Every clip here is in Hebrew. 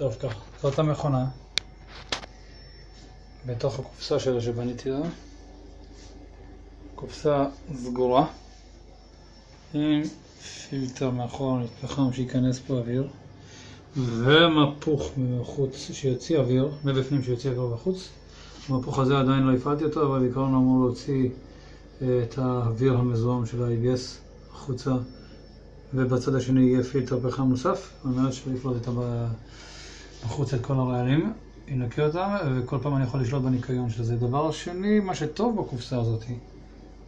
טוב, ככה. זאת המכונה. בתוך הקופסה שלה שבניתי לה. קופסה סגורה. עם פילטר מאחור פחם שייכנס פה אוויר. ומפוך מחוץ שיוציא אוויר, מבפנים שיוציא אוויר בחוץ. המפוך הזה עדיין לא הפעלתי אותו, אבל בעיקרון אמור להוציא את האוויר המזוהם של ה-ABS החוצה. ובצד השני יהיה פילטר פחם נוסף, על מנת שלפלוט את בחוץ את כל הרעלים, ינקה אותם, וכל פעם אני יכול לשלוט בניקיון של זה. דבר שני, מה שטוב בקופסה הזאת,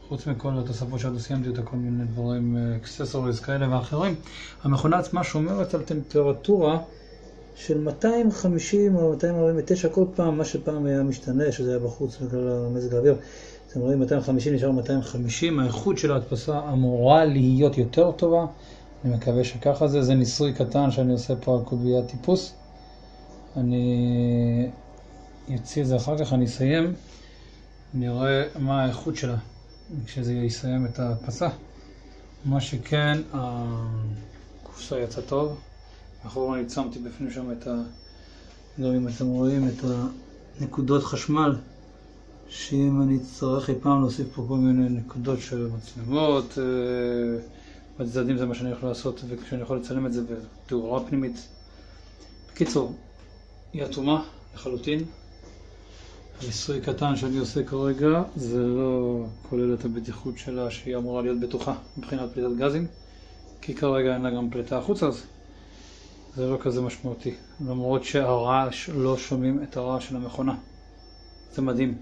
חוץ מכל התוספות שעוד סיימתי אותה, כל מיני דברים, אקססוריז כאלה ואחרים, המכונה עצמה שומרת על טמפרטורה של 250 או 249 כל פעם, מה שפעם היה משתנה, שזה היה בחוץ בגלל המזג האוויר. אתם רואים 250 נשאר 250, האיכות של ההדפסה אמורה להיות יותר טובה, אני מקווה שככה זה. זה ניסוי קטן שאני עושה פה על קוביית טיפוס. אני אוציא את זה אחר כך, אני אסיים, נראה מה האיכות שלה כשזה יסיים את ההדפסה. מה שכן, הקופסה יצא טוב. אחורה אני צמתי בפנים שם את גם אם אתם רואים את הנקודות חשמל, שאם אני צריך אי פעם להוסיף פה כל מיני נקודות של מצלמות, בצדדים זה מה שאני יכול לעשות, וכשאני יכול לצלם את זה בתאורה פנימית. בקיצור, היא אטומה לחלוטין. הניסוי קטן שאני עושה כרגע זה לא כולל את הבטיחות שלה שהיא אמורה להיות בטוחה מבחינת פליטת גזים, כי כרגע אין לה גם פליטה החוצה, אז זה לא כזה משמעותי, למרות שהרעש לא שומעים את הרעש של המכונה. זה מדהים.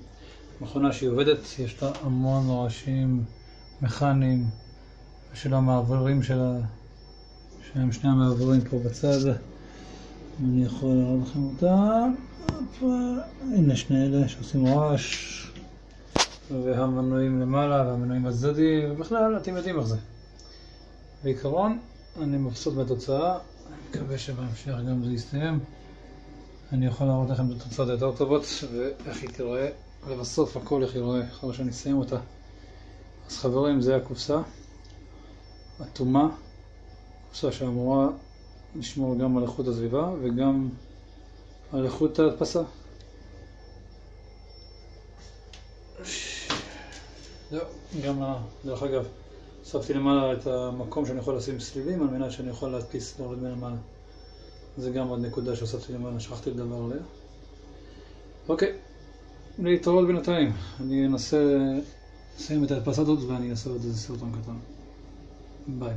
מכונה שהיא עובדת, יש לה המון רעשים מכניים של המעברים שלה, שהם שני המעברים פה בצד. אני יכול להראות לכם אותה. הנה שני אלה שעושים רעש, והמנועים למעלה והמנועים בצדדים, ובכלל אתם יודעים איך זה. בעיקרון אני מבסוט מהתוצאה, אני מקווה שבהמשך גם זה יסתיים. אני יכול להראות לכם את התוצאות היותר טובות ואיך היא תראה, ובסוף הכל איך ייראה אחרי שאני אסיים אותה. אז חברים, זה הקופסה אטומה, קופסה שאמורה לשמור גם על איכות הסביבה וגם על איכות ההדפסה. זהו, גם דרך אגב, הוספתי למעלה את המקום שאני יכול לשים סלילים על מנת שאני יכול להדפיס להוריד מלמעלה. זה גם עוד נקודה שהוספתי למעלה, שכחתי לדבר עליה. אוקיי, להתראות בינתיים. אני אנסה לסיים את ההדפסה הזאת ואני אעשה עוד איזה סרטון קטן. ביי.